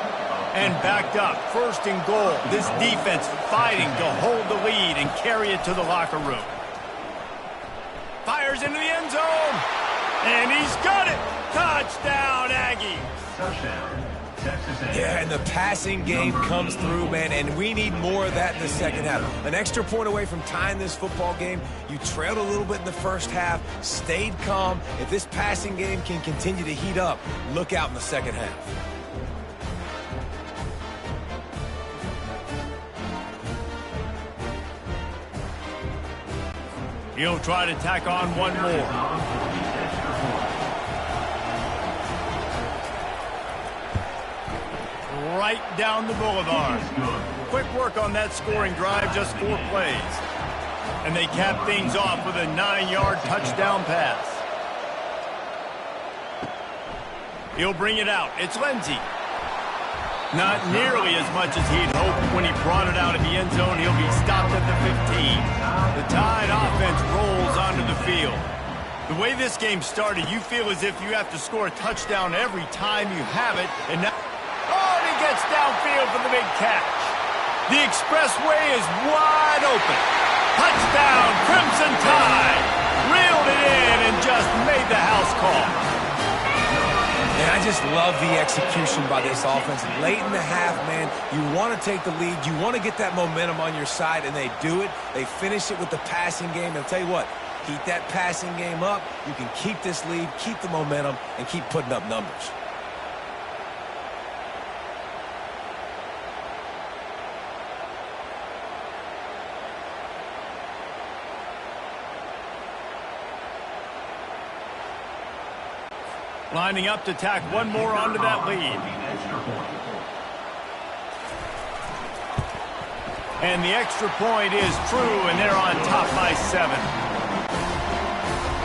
And backed up, 1st and goal. This defense fighting to hold the lead and carry it to the locker room. Fires into the end zone. And he's got it. Touchdown, Aggie. Touchdown, Texas A&M. Yeah, and the passing game comes through, man, and we need more of that in the second half. An extra point away from tying this football game. You trailed a little bit in the first half, stayed calm. If this passing game can continue to heat up, look out in the second half. He'll try to tack on one more. Right down the boulevard. Quick work on that scoring drive, just 4 plays. And they cap things off with a 9-yard touchdown pass. He'll bring it out. It's Lindsey. Not nearly as much as he'd hoped when he brought it out of the end zone. He'll be stopped at the 15. The Tide offense rolls onto the field. The way this game started, you feel as if you have to score a touchdown every time you have it. And now, oh, he gets downfield for the big catch. The expressway is wide open. Touchdown, Crimson Tide. Reeled it in and just made the house call. And I just love the execution by this offense. Late in the half, man, you want to take the lead. You want to get that momentum on your side, and they do it. They finish it with the passing game. And I'll tell you what, keep that passing game up. You can keep this lead, keep the momentum, and keep putting up numbers. Lining up to tack one more onto that lead. And the extra point is true, and they're on top by 7.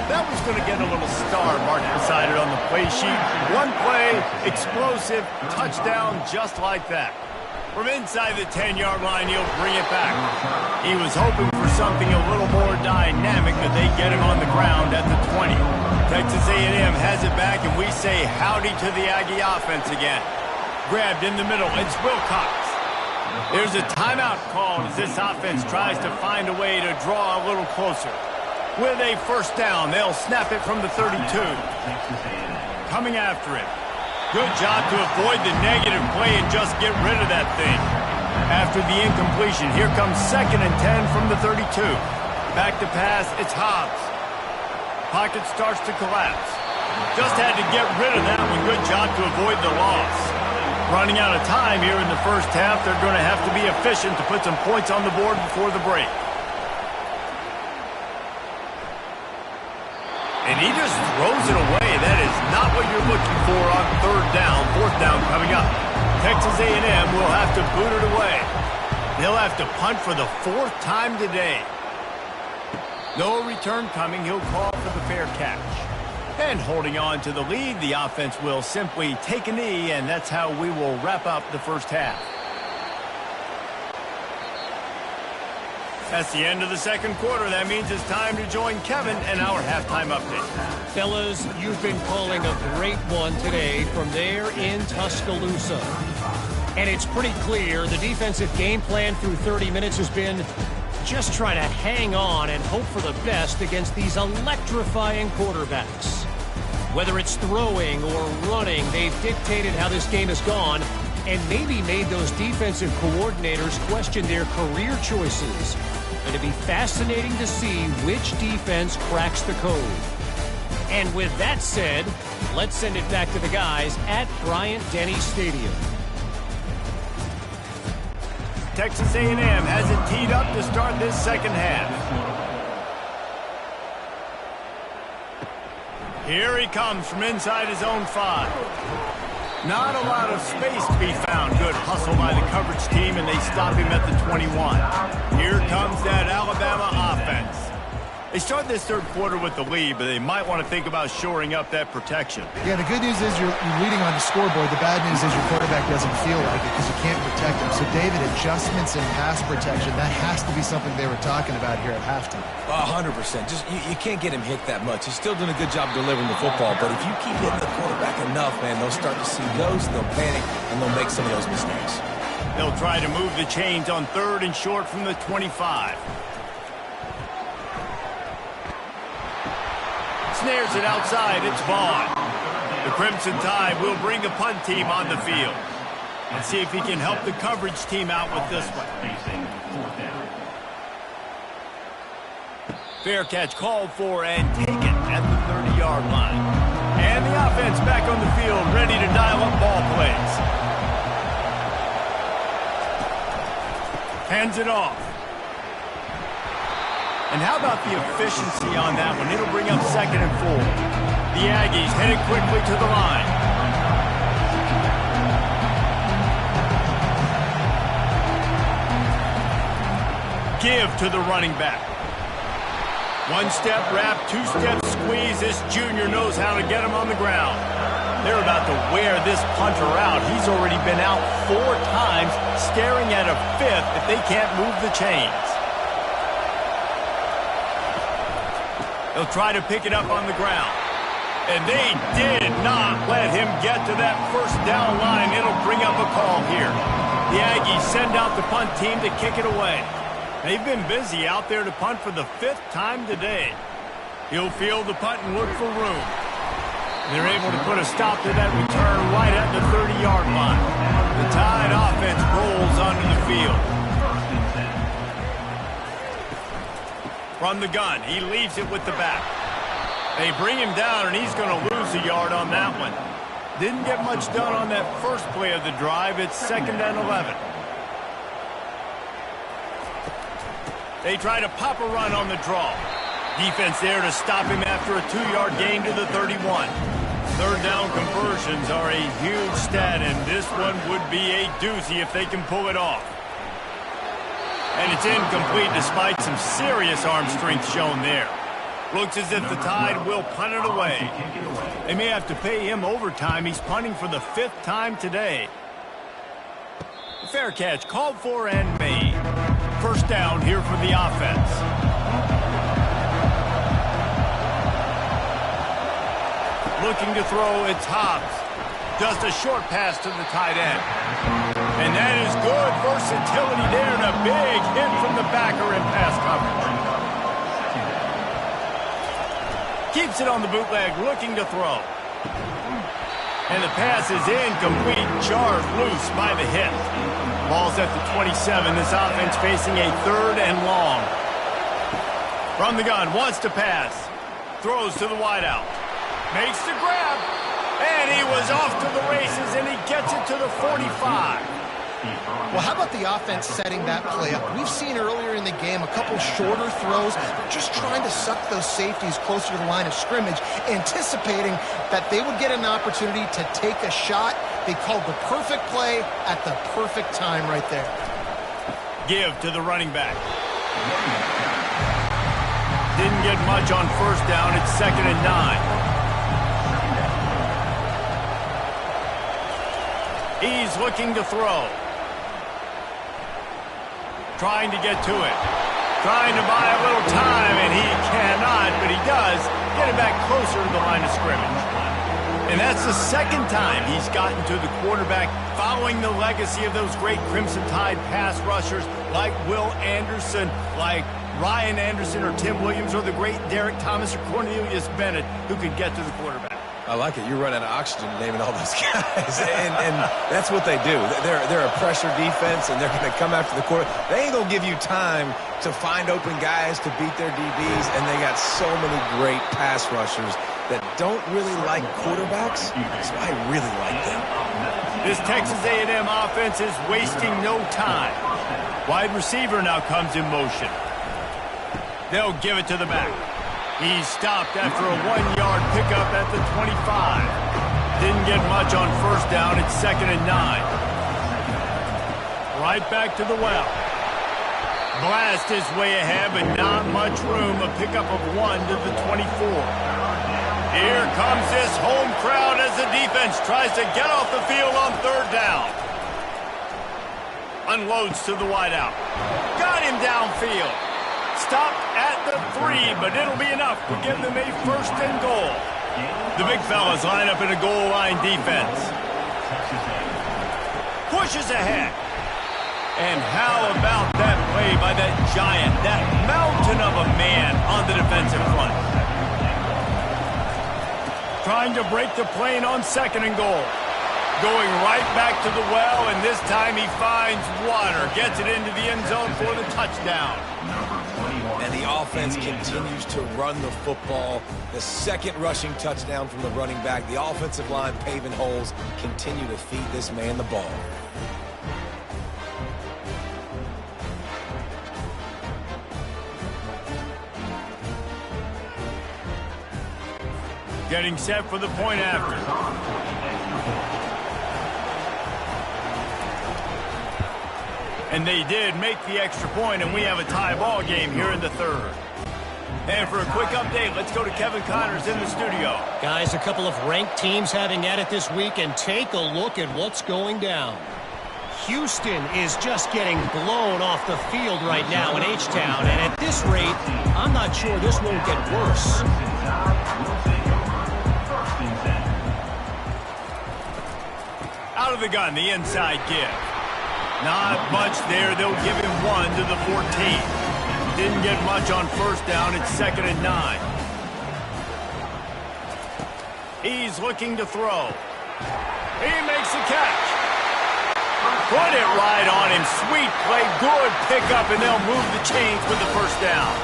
That was going to get a little star marked beside it on the play sheet. One play, explosive, touchdown just like that. From inside the 10-yard line, he'll bring it back. He was hoping for something a little more dynamic, but they get him on the ground at the 20. Texas A&M has it back, and we say howdy to the Aggie offense again. Grabbed in the middle, it's Wilcox. There's a timeout called as this offense tries to find a way to draw a little closer. With a first down, they'll snap it from the 32. Coming after it. Good job to avoid the negative play and just get rid of that thing. After the incompletion, here comes 2nd and 10 from the 32. Back to pass, it's Hobbs. Pocket starts to collapse. Just had to get rid of that one. Good job to avoid the loss. Running out of time here in the first half. They're going to have to be efficient to put some points on the board before the break. And he just throws it away. That is not what you're looking for on third down. Fourth down coming up. Texas A&M will have to boot it away. They'll have to punt for the fourth time today. No return coming. He'll call for the fair catch. And holding on to the lead, the offense will simply take a knee, and that's how we will wrap up the first half. That's the end of the second quarter. That means it's time to join Kevin and our halftime update. Fellas, you've been calling a great one today from there in Tuscaloosa. And it's pretty clear the defensive game plan through 30 minutes has been just try to hang on and hope for the best against these electrifying quarterbacks. Whether it's throwing or running, they've dictated how this game has gone and maybe made those defensive coordinators question their career choices. It'll be fascinating to see which defense cracks the code. And with that said, let's send it back to the guys at Bryant-Denny Stadium. Texas A&M has it teed up to start this second half. Here he comes from inside his own 5. Not a lot of space to be found. Good hustle by the coverage team, and they stop him at the 21. Here comes that Alabama offense. They start this third quarter with the lead, but they might want to think about shoring up that protection. Yeah, the good news is you're leading on the scoreboard. The bad news is your quarterback doesn't feel like it because you can't protect him. So, David, adjustments in pass protection, that has to be something they were talking about here at halftime. 100%. Just you can't get him hit that much. He's still doing a good job delivering the football, but if you keep hitting the quarterback enough, man, they'll start to see ghosts, they'll panic, and they'll make some of those mistakes. They'll try to move the chains on third and short from the 25. Snares it outside. It's Vaughn. The Crimson Tide will bring the punt team on the field. Let's see if he can help the coverage team out with this one. Fair catch called for and taken at the 30-yard line. And the offense back on the field, ready to dial up ball plays. Hands it off. And how about the efficiency on that one? It'll bring up 2nd and 4. The Aggies headed quickly to the line. Give to the running back. One-step wrap, two-step squeeze. This junior knows how to get him on the ground. They're about to wear this punter out. He's already been out 4 times, staring at a 5th if they can't move the chains. They'll try to pick it up on the ground. And they did not let him get to that first down line. It'll bring up a call here. The Aggies send out the punt team to kick it away. They've been busy out there to punt for the 5th time today. He'll field the punt and look for room. They're able to put a stop to that return right at the 30-yard line. The Tide offense rolls onto the field. From the gun, he leaves it with the back. They bring him down, and he's going to lose a yard on that one. Didn't get much done on that first play of the drive. It's 2nd and 11. They try to pop a run on the draw. Defense there to stop him after a 2-yard gain to the 31. Third down conversions are a huge stat, and this one would be a doozy if they can pull it off. And it's incomplete despite some serious arm strength shown there. Looks as if the Tide will punt it away. They may have to pay him overtime. He's punting for the 5th time today. Fair catch called for and made. First down here for the offense. Looking to throw, it's Hobbs. Just a short pass to the tight end. And that is good versatility there and a big hit from the backer in pass coverage. Keeps it on the bootleg, looking to throw. And the pass is incomplete, jarred loose by the hit. Ball's at the 27. This offense facing a 3rd and long. From the gun, wants to pass. Throws to the wideout. Makes the grab. And he was off to the races, and he gets it to the 45. Well, how about the offense setting that play up? We've seen earlier in the game a couple shorter throws, just trying to suck those safeties closer to the line of scrimmage, anticipating that they would get an opportunity to take a shot. They called the perfect play at the perfect time right there. Give to the running back. Didn't get much on first down. It's 2nd and 9. He's looking to throw. Trying to get to it. Trying to buy a little time, and he cannot, but he does get it back closer to the line of scrimmage. And that's the second time he's gotten to the quarterback, following the legacy of those great Crimson Tide pass rushers like Will Anderson, like Ryan Anderson or Tim Williams, or the great Derek Thomas or Cornelius Bennett, who could get to the quarterback. I like it. You run out of oxygen naming all those guys. and that's what they do. They're a pressure defense, and they're going to come after the quarter. They ain't going to give you time to find open guys to beat their DBs, and they got so many great pass rushers that don't really like quarterbacks, so I really like them. This Texas A&M offense is wasting no time. Wide receiver now comes in motion. They'll give it to the back. He's stopped after a 1-yard pickup at the 25. Didn't get much on first down. It's 2nd and 9. Right back to the well. Blast his way ahead, but not much room. A pickup of 1 to the 24. Here comes this home crowd as the defense tries to get off the field on 3rd down. Unloads to the wideout. Got him downfield. Stopped at the 3, but it'll be enough to give them a 1st and goal. The big fellas line up in a goal line defense. Pushes ahead. And how about that play by that giant, that mountain of a man on the defensive front. Trying to break the plane on 2nd and goal. Going right back to the well, and this time he finds water. Gets it into the end zone for the touchdown. And the offense continues to run the football. The 2nd rushing touchdown from the running back. The offensive line paving holes. Continue to feed this man the ball. Getting set for the point after. And they did make the extra point, and we have a tie ball game here in the 3rd. And for a quick update, let's go to Kevin Connors in the studio. Guys, a couple of ranked teams having at it this week, and take a look at what's going down. Houston is just getting blown off the field right now in H-Town, and at this rate, I'm not sure this won't get worse. Out of the gun, the inside give. Not much there. They'll give him 1 to the 14. Didn't get much on first down. It's 2nd and 9. He's looking to throw. He makes the catch. Put it right on him. Sweet play. Good pickup, and they'll move the chains with the 1st down.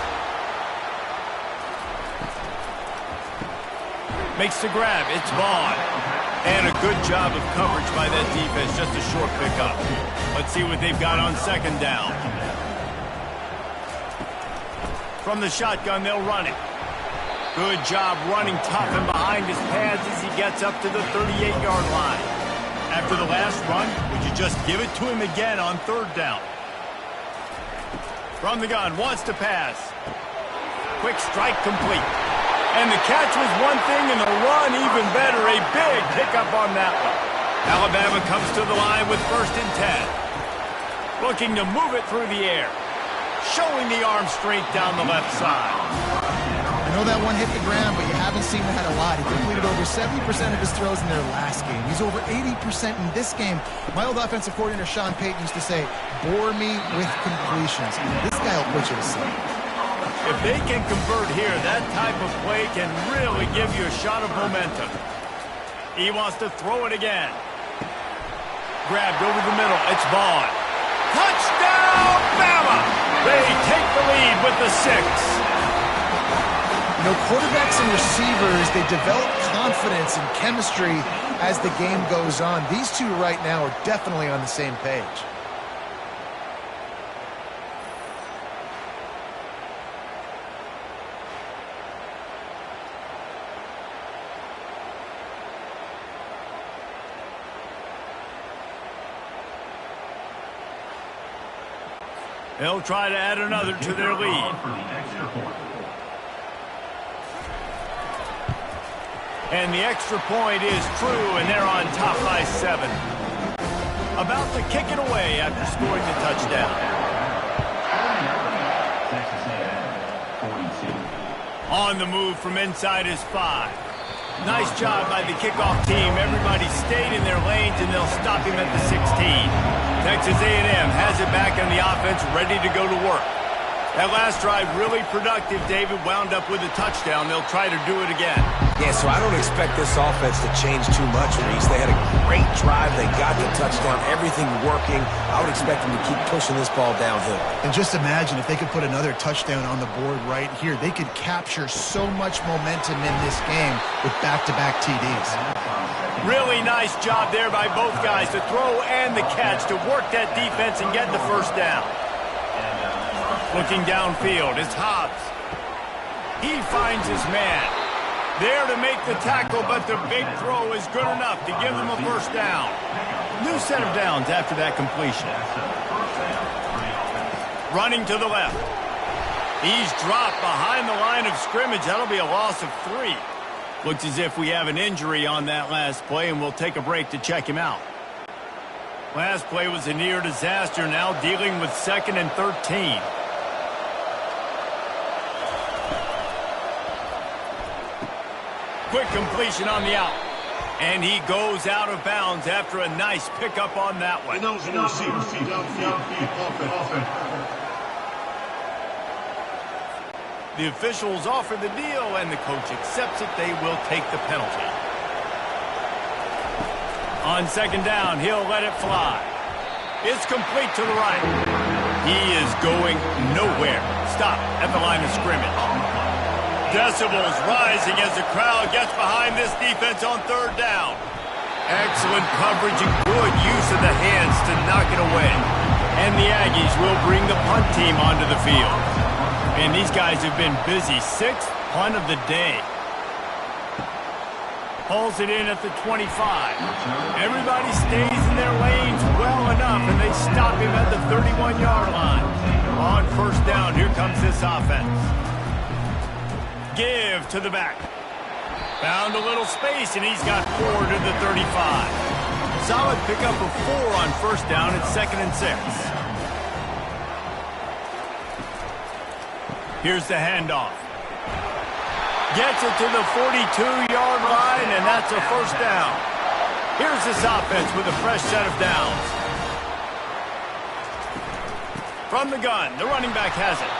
Makes the grab. It's Vaughn. And a good job of coverage by that defense. Just a short pickup. Let's see what they've got on 2nd down. From the shotgun, they'll run it. Good job running tough and behind his pads as he gets up to the 38-yard line. After the last run, would you just give it to him again on 3rd down? From the gun, wants to pass. Quick strike complete. And the catch was one thing, and the run even better. A big pickup on that one. Alabama comes to the line with 1st and 10. Looking to move it through the air. Showing the arm strength down the left side. I know that one hit the ground, but you haven't seen that a lot. He completed over 70% of his throws in their last game. He's over 80% in this game. My old offensive coordinator, Sean Payton, used to say, bore me with completions. This guy will put you to sleep. If they can convert here, that type of play can really give you a shot of momentum. He wants to throw it again. Grabbed over the middle. It's Vaughn. Touchdown, Bama! They take the lead with the 6. You know, quarterbacks and receivers, they develop confidence and chemistry as the game goes on. These two right now are definitely on the same page. They'll try to add another to their lead. And the extra point is true, and they're on top by 7. About to kick it away after scoring the touchdown. On the move from inside his 5. Nice job by the kickoff team. Everybody stayed in their lanes, and they'll stop him at the 16. Texas A&M has it back on the offense, ready to go to work. That last drive really productive. David wound up with a touchdown. They'll try to do it again. Yeah, so I don't expect this offense to change too much, Reese. They had a great drive. They got the touchdown. Everything working. I would expect them to keep pushing this ball downhill. And just imagine if they could put another touchdown on the board right here. They could capture so much momentum in this game with back-to-back TDs. Really nice job there by both guys to throw and the catch to work that defense and get the first down. Looking downfield, it's Hobbs. He finds his man. There to make the tackle, but the big throw is good enough to give them a first down. New set of downs after that completion. Running to the left. He's dropped behind the line of scrimmage. That'll be a loss of 3. Looks as if we have an injury on that last play, and we'll take a break to check him out. Last play was a near disaster, now dealing with 2nd and 13. Quick completion on the out. And he goes out of bounds after a nice pickup on that one. The officials offer the deal, and the coach accepts it. They will take the penalty. On 2nd down, he'll let it fly. It's complete to the right. He is going nowhere. Stop at the line of scrimmage. Decibels rising as the crowd gets behind this defense on 3rd down. Excellent coverage and good use of the hands to knock it away. And the Aggies will bring the punt team onto the field. And these guys have been busy. 6th punt of the day. Pulls it in at the 25. Everybody stays in their lanes well enough, and they stop him at the 31-yard line. On 1st down, here comes this offense. Give to the back. Found a little space, and he's got 4 to the 35. Solid pickup of 4 on 1st down at 2nd and 6. Here's the handoff. Gets it to the 42-yard line, and that's a 1st down. Here's this offense with a fresh set of downs. From the gun, the running back has it.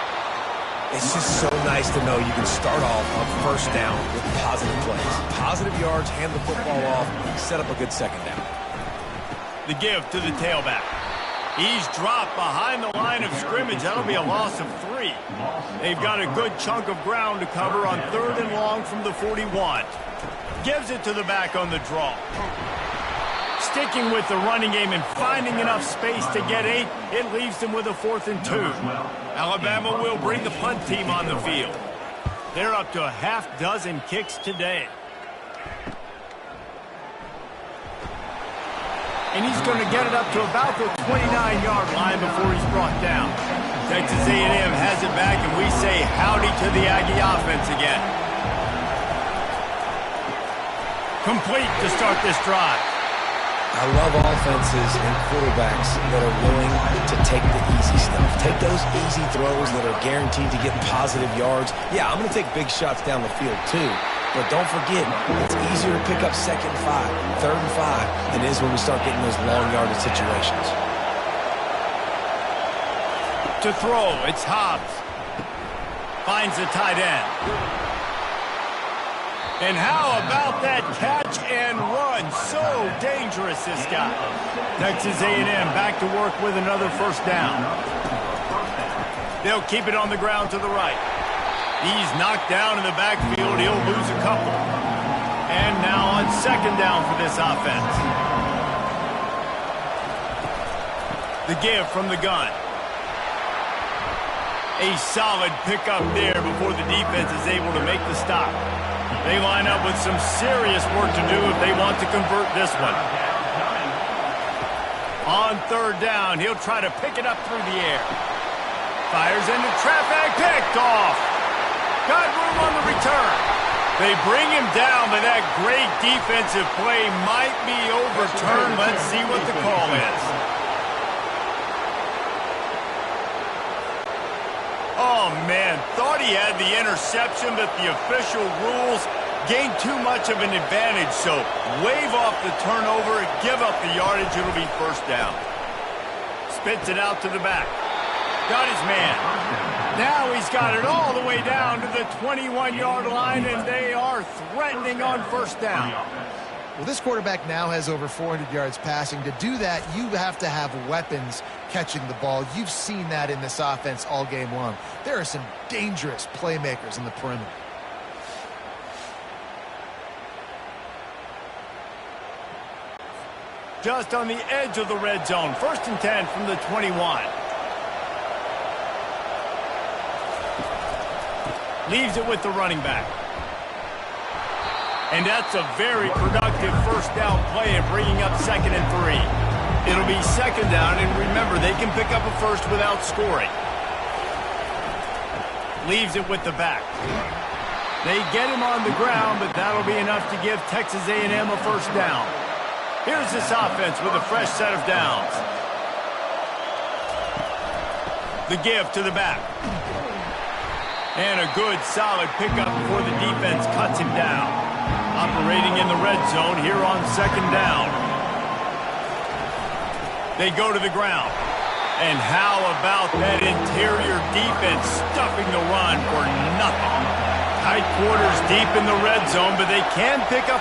It's just so nice to know you can start off on 1st down with positive plays. Positive yards, hand the football off, set up a good 2nd down. The give to the tailback. He's dropped behind the line of scrimmage. That'll be a loss of 3. They've got a good chunk of ground to cover on 3rd and long from the 41. Gives it to the back on the draw. Sticking with the running game and finding enough space to get 8, it leaves them with a 4th and 2. Alabama will bring the punt team on the field. They're up to a half-dozen kicks today. And he's going to get it up to about the 29-yard line before he's brought down. Texas A&M has it back, and we say howdy to the Aggie offense again. Complete to start this drive. I love offenses and quarterbacks that are willing to take the easy stuff. Take those easy throws that are guaranteed to get positive yards. Yeah, I'm going to take big shots down the field too. But don't forget, it's easier to pick up 2nd and 5, 3rd and 5 than it is when we start getting those long yardage situations. To throw, it's Hobbs. Finds the tight end. And how about that catch and run? So dangerous, this guy. Texas A&M back to work with another 1st down. They'll keep it on the ground to the right. He's knocked down in the backfield. He'll lose a couple. And now on second down for this offense. The give from the gun. A solid pickup there before the defense is able to make the stop. They line up with some serious work to do if they want to convert this one. On third down, he'll try to pick it up through the air. Fires into traffic, picked off. Got room on the return. They bring him down, but that great defensive play might be overturned. Let's see what the call is. Oh, man, thought he had the interception, but the official rules gained too much of an advantage, so wave off the turnover, give up the yardage, it'll be first down. Spits it out to the back. Got his man. Now he's got it all the way down to the 21-yard line, and they are threatening on first down. Well, this quarterback now has over 400 yards passing. To do that, you have to have weapons catching the ball. You've seen that in this offense all game long. There are some dangerous playmakers in the perimeter. Just on the edge of the red zone. First and 10 from the 21. Leaves it with the running back. And that's a very productive first down play and bringing up second and 3. It'll be second down, and remember, they can pick up a first without scoring. Leaves it with the back. They get him on the ground, but that'll be enough to give Texas A&M a first down. Here's this offense with a fresh set of downs. The give to the back. And a good, solid pickup before the defense cuts him down. Operating in the red zone here on second down. They go to the ground. And how about that interior defense stuffing the run for nothing? Tight quarters deep in the red zone, but they can pick up